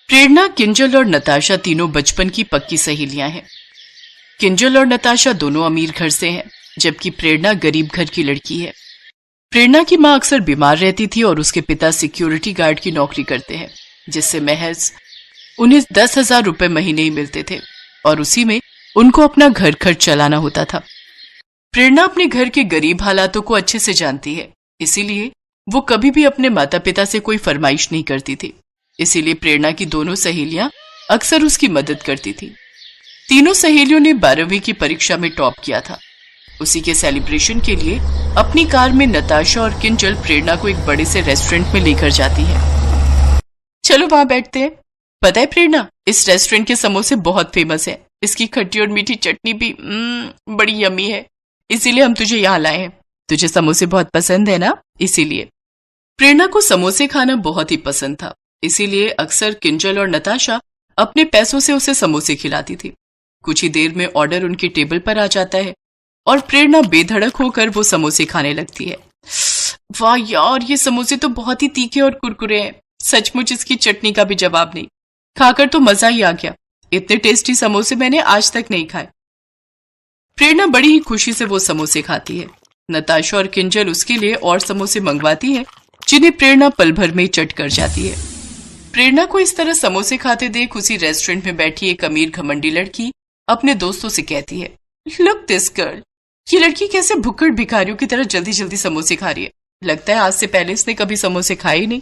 प्रेरणा, किंजल और नताशा तीनों बचपन की पक्की सहेलियां हैं। किंजल और नताशा दोनों अमीर घर से हैं, जबकि प्रेरणा गरीब घर की लड़की है। प्रेरणा की मां अक्सर बीमार रहती थी और उसके पिता सिक्योरिटी गार्ड की नौकरी करते हैं, जिससे महज उन्हें 10,000 रुपए महीने ही मिलते थे और उसी में उनको अपना घर खर्च चलाना होता था। प्रेरणा अपने घर के गरीब हालातों को अच्छे से जानती है, इसीलिए वो कभी भी अपने माता पिता से कोई फरमाइश नहीं करती थी। इसीलिए प्रेरणा की दोनों सहेलियां अक्सर उसकी मदद करती थी। तीनों सहेलियों ने 12वीं की परीक्षा में टॉप किया था। उसी के सेलिब्रेशन के लिए अपनी कार में नताशा और किंजल प्रेरणा को एक बड़े से रेस्टोरेंट में लेकर जाती है। चलो वहां बैठते हैं। पता है प्रेरणा, इस रेस्टोरेंट के समोसे बहुत फेमस है। इसकी खट्टी और मीठी चटनी भी बड़ी यम्मी है, इसीलिए हम तुझे यहाँ लाए हैं। तुझे समोसे बहुत पसंद है ना, इसीलिए। प्रेरणा को समोसे खाना बहुत ही पसंद था, इसीलिए अक्सर किंजल और नताशा अपने पैसों से उसे समोसे खिलाती थी। कुछ ही देर में ऑर्डर उनकी टेबल पर आ जाता है और प्रेरणा बेधड़क होकर वो समोसे खाने लगती है। वाह यार, ये समोसे तो बहुत ही तीखे और कुरकुरे हैं। सचमुच इसकी चटनी का भी जवाब नहीं। खाकर तो मजा ही आ गया। इतने टेस्टी समोसे मैंने आज तक नहीं खाए। प्रेरणा बड़ी ही खुशी से वो समोसे खाती है। नताशा और किंजल उसके लिए और समोसे मंगवाती है, जिन्हें प्रेरणा पल भर में चट कर जाती है। प्रेरणा को इस तरह समोसे खाते देख उसी रेस्टोरेंट में बैठी एक अमीर घमंडी लड़की अपने दोस्तों से कहती है, लुक दिस गर्ल, ये लड़की कैसे भुक्कड़ भिखारियों की तरह जल्दी जल्दी समोसे खा रही है। लगता है आज से पहले इसने कभी समोसे खाए ही नहीं।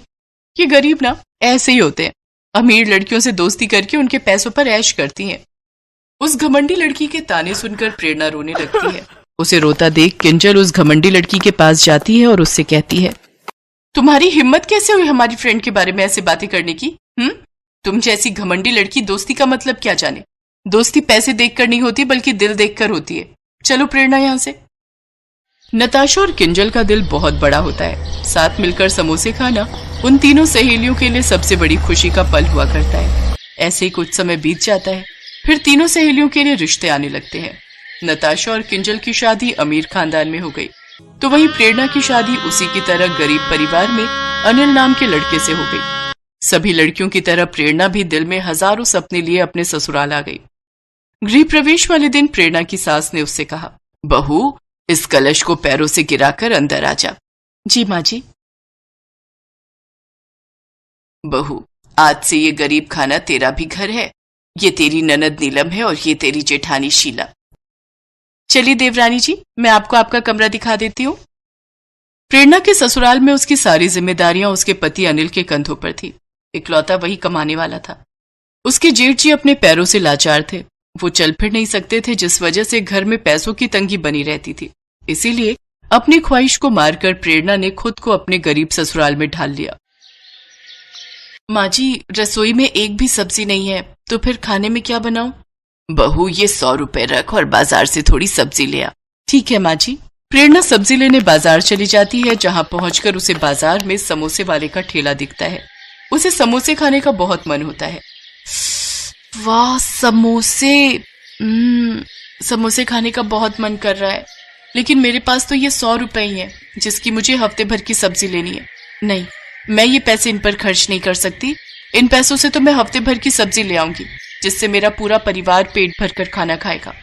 ये गरीब ना ऐसे ही होते हैं, अमीर लड़कियों से दोस्ती करके उनके पैसों पर ऐश करती हैं। उस घमंडी लड़की के ताने सुनकर प्रेरणा रोने लगती है। उसे रोता देख किंजल उस घमंडी लड़की के पास जाती है और उससे कहती है, तुम्हारी हिम्मत कैसे हुई हमारी फ्रेंड के बारे में ऐसे बातें करने की? तुम जैसी घमंडी लड़की दोस्ती का मतलब क्या जाने। दोस्ती पैसे देखकर नहीं होती, बल्कि दिल देखकर होती है। चलो प्रेरणा यहाँ से। नताशा और किंजल का दिल बहुत बड़ा होता है। साथ मिलकर समोसे खाना उन तीनों सहेलियों के लिए सबसे बड़ी खुशी का पल हुआ करता है। ऐसे ही कुछ समय बीत जाता है, फिर तीनों सहेलियों के लिए रिश्ते आने लगते हैं। नताशा और किंजल की शादी अमीर खानदान में हो गई, तो वहीं प्रेरणा की शादी उसी की तरह गरीब परिवार में अनिल नाम के लड़के से हो गई। सभी लड़कियों की तरह प्रेरणा भी दिल में हजारों सपने लिए अपने ससुराल आ गई। गृह प्रवेश वाले दिन प्रेरणा की सास ने उससे कहा, बहू, इस कलश को पैरों से गिराकर अंदर आ जा। जी माँ जी। बहू, आज से ये गरीब खाना तेरा भी घर है। ये तेरी ननद नीलम है और ये तेरी जेठानी शीला। चलिए देवरानी जी, मैं आपको आपका कमरा दिखा देती हूँ। प्रेरणा के ससुराल में उसकी सारी जिम्मेदारियां उसके पति अनिल के कंधों पर थी। इकलौता वही कमाने वाला था। उसके जेठ जी अपने पैरों से लाचार थे। वो चल फिर नहीं सकते थे, जिस वजह से घर में पैसों की तंगी बनी रहती थी। इसीलिए अपनी ख्वाहिश को मारकर प्रेरणा ने खुद को अपने गरीब ससुराल में ढाल लिया। माँ जी, रसोई में एक भी सब्जी नहीं है, तो फिर खाने में क्या बनाऊं? बहू, ये 100 रुपए रख और बाजार से थोड़ी सब्जी ले आ। ठीक है माँ जी। प्रेरणा सब्जी लेने बाजार चली जाती है, जहाँ पहुंचकर उसे बाजार में समोसे वाले का ठेला दिखता है। उसे समोसे खाने का बहुत मन होता है। वाह, समोसे! समोसे खाने का बहुत मन कर रहा है, लेकिन मेरे पास तो ये 100 रुपए ही है, जिसकी मुझे हफ्ते भर की सब्जी लेनी है। नहीं, मैं ये पैसे इन पर खर्च नहीं कर सकती। इन पैसों से तो मैं हफ्ते भर की सब्जी ले आऊंगी, जिससे मेरा पूरा परिवार पेट भरकर खाना खाएगा।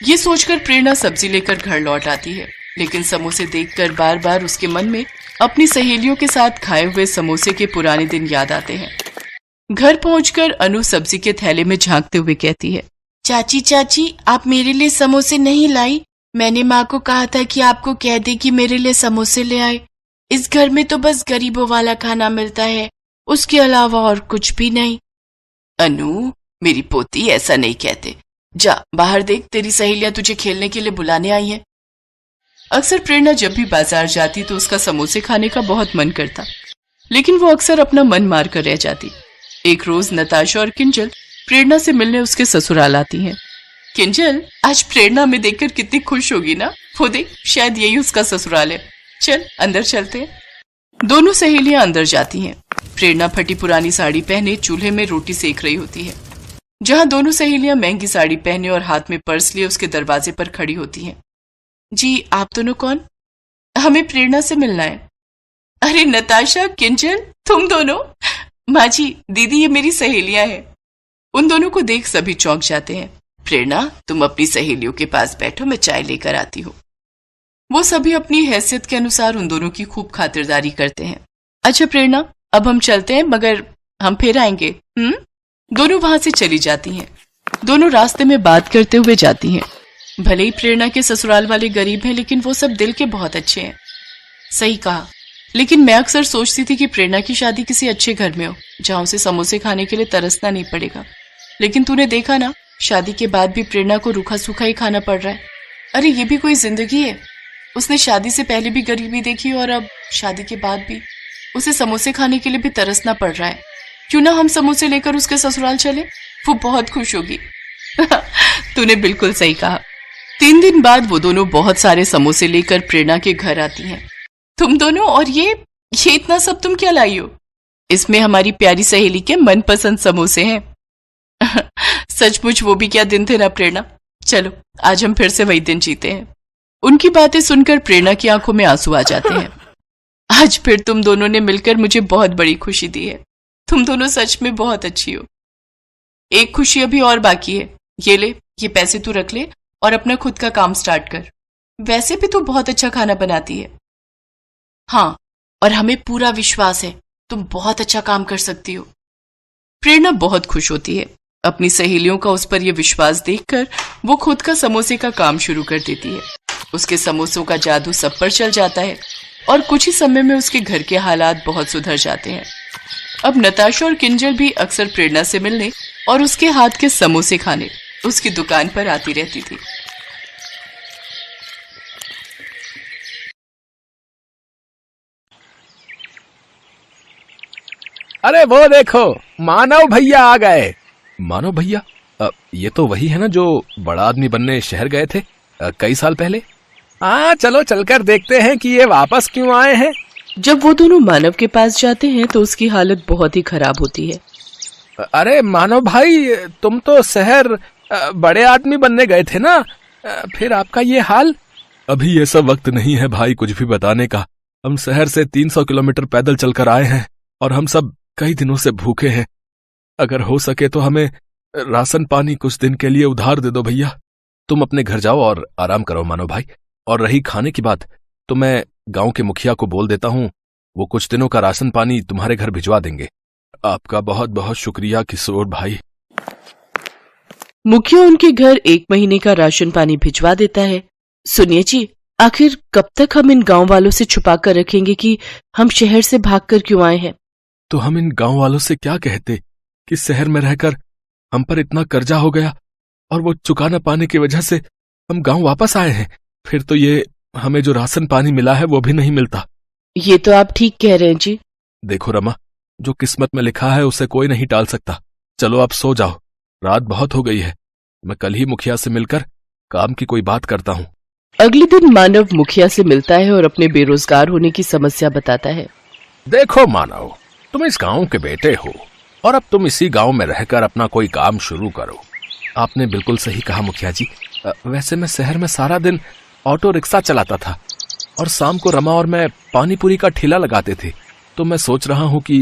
ये सोचकर प्रेरणा सब्जी लेकर घर लौट आती है, लेकिन समोसे देखकर बार बार उसके मन में अपनी सहेलियों के साथ खाए हुए समोसे के पुराने दिन याद आते हैं। घर पहुंचकर अनु सब्जी के थैले में झांकते हुए कहती है, चाची चाची, आप मेरे लिए समोसे नहीं लाई? मैंने माँ को कहा था कि आपको कह दे कि मेरे लिए समोसे ले आए। इस घर में तो बस गरीबों वाला खाना मिलता है, उसके अलावा और कुछ भी नहीं। अनु, मेरी पोती, ऐसा नहीं कहते। जा बाहर देख, तेरी सहेलियां तुझे खेलने के लिए बुलाने आई हैं। अक्सर प्रेरणा जब भी बाजार जाती तो उसका समोसे खाने का बहुत मन करता, लेकिन वो अक्सर अपना मन मार कर रह जाती। एक रोज नताशा और किंजल प्रेरणा से मिलने उसके ससुराल आती हैं। किंजल, आज प्रेरणा में देखकर कितनी खुश होगी ना। वो देख, शायद यही उसका ससुराल है। चल अंदर चलते हैं। दोनों सहेलियां अंदर जाती हैं। प्रेरणा फटी पुरानी साड़ी पहने चूल्हे में रोटी सेक रही होती है, जहां दोनों सहेलियां महंगी साड़ी पहने और हाथ में पर्स लिए उसके दरवाजे पर खड़ी होती हैं। जी, आप दोनों कौन? हमें प्रेरणा से मिलना है। अरे नताशा, किंजल, तुम दोनों! माँ जी, दीदी ये मेरी सहेलियां हैं। उन दोनों को देख सभी चौंक जाते हैं। प्रेरणा, तुम अपनी सहेलियों के पास बैठो, मैं चाय लेकर आती हूँ। वो सभी अपनी हैसियत के अनुसार उन दोनों की खूब खातिरदारी करते हैं। अच्छा प्रेरणा, अब हम चलते हैं, मगर हम फिर आएंगे। दोनों वहां से चली जाती हैं। दोनों रास्ते में बात करते हुए जाती हैं। भले ही प्रेरणा के ससुराल वाले गरीब हैं, लेकिन वो सब दिल के बहुत अच्छे हैं। सही कहा, लेकिन मैं अक्सर सोचती थी कि प्रेरणा की शादी किसी अच्छे घर में हो, जहां उसे समोसे खाने के लिए तरसना नहीं पड़ेगा। लेकिन तूने देखा ना, शादी के बाद भी प्रेरणा को रूखा सूखा ही खाना पड़ रहा है। अरे ये भी कोई जिंदगी है? उसने शादी से पहले भी गरीबी देखी और अब शादी के बाद भी उसे समोसे खाने के लिए भी तरसना पड़ रहा है। क्यों ना हम समोसे लेकर उसके ससुराल चले, वो बहुत खुश होगी। तूने बिल्कुल सही कहा। 3 दिन बाद वो दोनों बहुत सारे समोसे लेकर प्रेरणा के घर आती हैं। तुम दोनों, और ये इतना सब तुम क्या लाई हो? इसमें हमारी प्यारी सहेली के मनपसंद समोसे हैं। सचमुच वो भी क्या दिन थे ना प्रेरणा। चलो आज हम फिर से वही दिन जीते हैं। उनकी बातें सुनकर प्रेरणा की आंखों में आंसू आ जाते हैं। आज फिर तुम दोनों ने मिलकर मुझे बहुत बड़ी खुशी दी है। तुम दोनों सच में बहुत अच्छी हो। एक खुशी अभी और बाकी है। ये ले, ये पैसे तू रख ले और अपना खुद का काम स्टार्ट कर। वैसे भी तू बहुत अच्छा खाना बनाती है। हाँ, और हमें पूरा विश्वास है तुम बहुत अच्छा काम कर सकती हो। प्रेरणा बहुत खुश होती है। अपनी सहेलियों का उस पर यह विश्वास देखकर वो खुद का समोसे का काम शुरू कर देती है। उसके समोसों का जादू सब पर चल जाता है और कुछ ही समय में उसके घर के हालात बहुत सुधर जाते हैं। अब नताशा और किंजल भी अक्सर प्रेरणा से मिलने और उसके हाथ के समोसे खाने उसकी दुकान पर आती रहती थी। अरे वो देखो, मानव भैया आ गए। मानव भैया? ये तो वही है ना जो बड़ा आदमी बनने शहर गए थे कई साल पहले। हाँ, चलो चलकर देखते हैं कि ये वापस क्यों आए हैं। जब वो दोनों मानव के पास जाते हैं तो उसकी हालत बहुत ही खराब होती है। अरे मानव भाई, तुम तो शहर बड़े आदमी बनने गए थे ना, फिर आपका ये हाल? अभी ये सब वक्त नहीं है भाई कुछ भी बताने का। हम शहर से 300 किलोमीटर पैदल चलकर आए हैं और हम सब कई दिनों से भूखे हैं। अगर हो सके तो हमें राशन पानी कुछ दिन के लिए उधार दे दो भैया। तुम अपने घर जाओ और आराम करो मानव भाई। और रही खाने की बात, तो मैं गांव के मुखिया को बोल देता हूँ, वो कुछ दिनों का राशन पानी तुम्हारे घर भिजवा देंगे। आपका बहुत बहुत शुक्रिया किशोर भाई। मुखिया उनके घर 1 महीने का राशन पानी भिजवा देता है। सुनिए जी, आखिर कब तक हम इन गांव वालों से छुपा कर रखेंगे कि हम शहर से भागकर क्यों आए हैं? तो हम इन गांव वालों से क्या कहते कि शहर में रहकर हम पर इतना कर्जा हो गया और वो चुका न पाने की वजह से हम गांव वापस आए हैं। फिर तो ये हमें जो राशन पानी मिला है वो भी नहीं मिलता। ये तो आप ठीक कह रहे हैं जी। देखो रमा, जो किस्मत में लिखा है उसे कोई नहीं टाल सकता। चलो आप सो जाओ, रात बहुत हो गई है। मैं कल ही मुखिया से मिलकर काम की कोई बात करता हूँ। अगले दिन मानव मुखिया से मिलता है और अपने बेरोजगार होने की समस्या बताता है। देखो मानव, तुम इस गांव के बेटे हो और अब तुम इसी गांव में रहकर अपना कोई काम शुरू करो। आपने बिल्कुल सही कहा मुखिया जी। वैसे मैं शहर में सारा दिन ऑटो रिक्शा चलाता था और शाम को रमा और मैं पानी पूरी का ठेला लगाते थे। तो मैं सोच रहा हूँ कि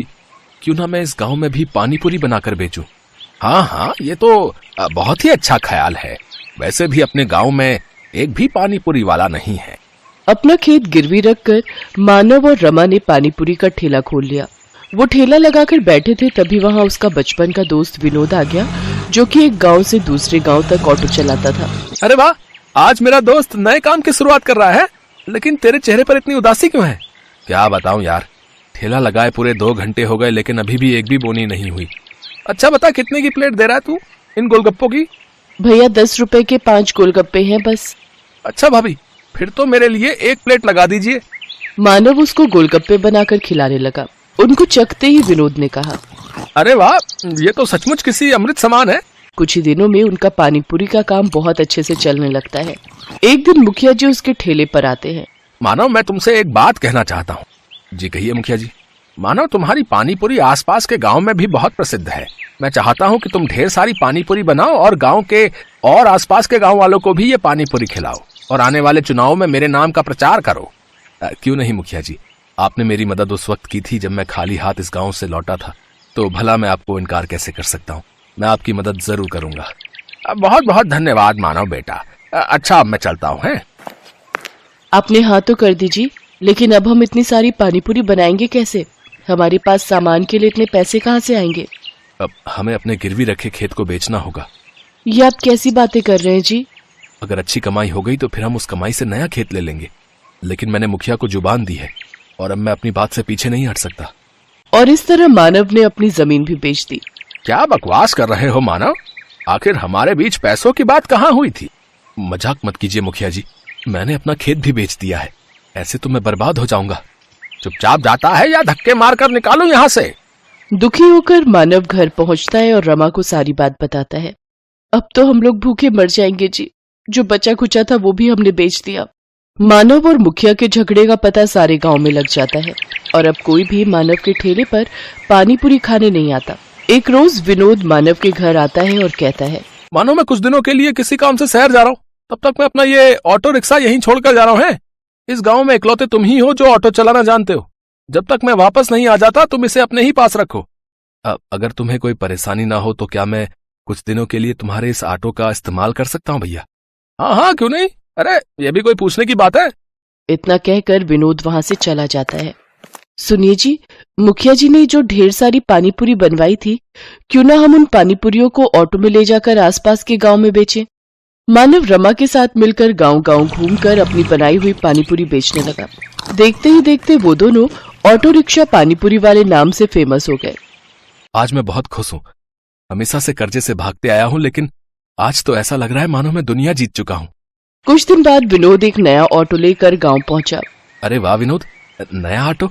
क्यों ना मैं इस गांव में भी पानी पूरी बनाकर बेचूं। हाँ हाँ, ये तो बहुत ही अच्छा ख्याल है। वैसे भी अपने गांव में एक भी पानी पूरी वाला नहीं है। अपना खेत गिरवी रखकर मानव और रमा ने पानी पूरी का ठेला खोल लिया। वो ठेला लगाकर बैठे थे, तभी वहाँ उसका बचपन का दोस्त विनोद आ गया, जो कि एक गांव से दूसरे गांव तक ऑटो चलाता था। अरे वाह, आज मेरा दोस्त नए काम की शुरुआत कर रहा है, लेकिन तेरे चेहरे पर इतनी उदासी क्यों है? क्या बताऊं यार, ठेला लगाए पूरे 2 घंटे हो गए लेकिन अभी भी एक भी बोनी नहीं हुई। अच्छा बता, कितने की प्लेट दे रहा है तू इन गोलगप्पों की? भैया 10 रुपए के 5 गोलगप्पे हैं बस। अच्छा भाभी, फिर तो मेरे लिए 1 प्लेट लगा दीजिए। मानव उसको गोलगप्पे बनाकर खिलाने लगा। उनको चखते ही विनोद ने कहा, अरे वाह, ये तो सचमुच किसी अमृत समान है। कुछ ही दिनों में उनका पानीपुरी का काम बहुत अच्छे से चलने लगता है। एक दिन मुखिया जी उसके ठेले पर आते हैं। मानव, मैं तुमसे एक बात कहना चाहता हूँ। जी कहिए मुखिया जी। मानव, तुम्हारी पानीपुरी आसपास के गांव में भी बहुत प्रसिद्ध है। मैं चाहता हूँ कि तुम ढेर सारी पानीपुरी बनाओ और गांव के और आसपास के गांव वालों को भी ये पानीपुरी खिलाओ और आने वाले चुनाव में मेरे नाम का प्रचार करो। क्यों नहीं मुखिया जी, आपने मेरी मदद उस वक्त की थी जब मैं खाली हाथ इस गांव से लौटा था। तो भला मैं आपको इनकार कैसे कर सकता हूँ। मैं आपकी मदद जरूर करूंगा। बहुत बहुत धन्यवाद मानव बेटा। अच्छा अब मैं चलता हूँ। हैं आपने हाँ तो कर दीजिए, लेकिन अब हम इतनी सारी पानीपुरी बनाएंगे कैसे? हमारे पास सामान के लिए इतने पैसे कहाँ से आएंगे? अब हमें अपने गिरवी रखे खेत को बेचना होगा। ये आप कैसी बातें कर रहे हैं जी? अगर अच्छी कमाई हो गई तो फिर हम उस कमाई से नया खेत ले लेंगे, लेकिन मैंने मुखिया को जुबान दी है और अब मैं अपनी बात से पीछे नहीं हट सकता। और इस तरह मानव ने अपनी जमीन भी बेच दी। क्या बकवास कर रहे हो मानव? आखिर हमारे बीच पैसों की बात कहाँ हुई थी? मजाक मत कीजिए मुखिया जी, मैंने अपना खेत भी बेच दिया है। ऐसे तो मैं बर्बाद हो जाऊंगा। चुपचाप जाता है या धक्के मारकर निकालूं यहाँ से? दुखी होकर मानव घर पहुंचता है और रमा को सारी बात बताता है। अब तो हम लोग भूखे मर जाएंगे जी, जो बचा खुचा था वो भी हमने बेच दिया। मानव और मुखिया के झगड़े का पता सारे गांव में लग जाता है और अब कोई भी मानव के ठेले पर पानीपुरी खाने नहीं आता। एक रोज विनोद मानव के घर आता है और कहता है, मानो मैं कुछ दिनों के लिए किसी काम से शहर जा रहा हूँ, तब तक मैं अपना ये ऑटो रिक्शा यहीं छोड़कर जा रहा हूँ। इस गांव में इकलौते तुम ही हो जो ऑटो चलाना जानते हो। जब तक मैं वापस नहीं आ जाता तुम इसे अपने ही पास रखो। अगर तुम्हें कोई परेशानी ना हो तो क्या मैं कुछ दिनों के लिए तुम्हारे इस ऑटो का इस्तेमाल कर सकता हूँ भैया? हाँ हाँ क्यों नहीं, अरे ये भी कोई पूछने की बात है? इतना कहकर विनोद वहां से चला जाता है। सुनिए जी, मुखिया जी ने जो ढेर सारी पानीपुरी बनवाई थी, क्यों ना हम उन पानीपुरियों को ऑटो में ले जाकर आसपास के गांव में बेचें। मानव रमा के साथ मिलकर गांव-गांव घूमकर अपनी बनाई हुई पानीपुरी बेचने लगा। देखते ही देखते वो दोनों ऑटो रिक्शा पानीपुरी वाले नाम से फेमस हो गए। आज मैं बहुत खुश हूँ। हमेशा से कर्जे से भागते आया हूँ, लेकिन आज तो ऐसा लग रहा है मानो मैं दुनिया जीत चुका हूँ। कुछ दिन बाद विनोद एक नया ऑटो लेकर गांव पहुंचा। अरे वाह विनोद, नया ऑटो?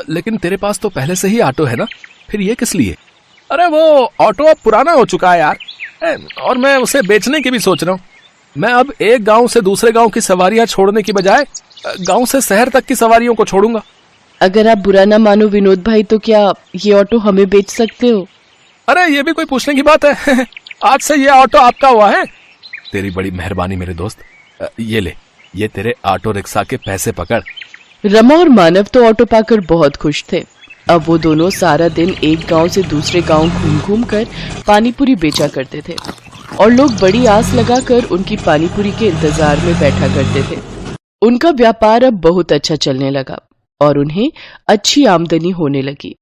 लेकिन तेरे पास तो पहले से ही ऑटो है ना, फिर ये किस लिए? अरे वो ऑटो अब पुराना हो चुका है यार, और मैं उसे बेचने की भी सोच रहा हूँ। मैं अब एक गांव से दूसरे गांव की सवारियां छोड़ने की बजाय गांव से शहर तक की सवारियों को छोड़ूंगा। अगर आप बुरा ना मानो विनोद भाई, तो क्या ये ऑटो हमें बेच सकते हो? अरे ये भी कोई पूछने की बात है? आज से ये ऑटो आपका हुआ है। तेरी बड़ी मेहरबानी मेरे दोस्त। ये ले, ये तेरे ऑटो रिक्शा के पैसे पकड़। रमा और मानव तो ऑटो पाकर बहुत खुश थे। अब वो दोनों सारा दिन एक गांव से दूसरे गांव घूम घूम कर पानीपुरी बेचा करते थे और लोग बड़ी आस लगाकर उनकी पानीपुरी के इंतजार में बैठा करते थे। उनका व्यापार अब बहुत अच्छा चलने लगा और उन्हें अच्छी आमदनी होने लगी।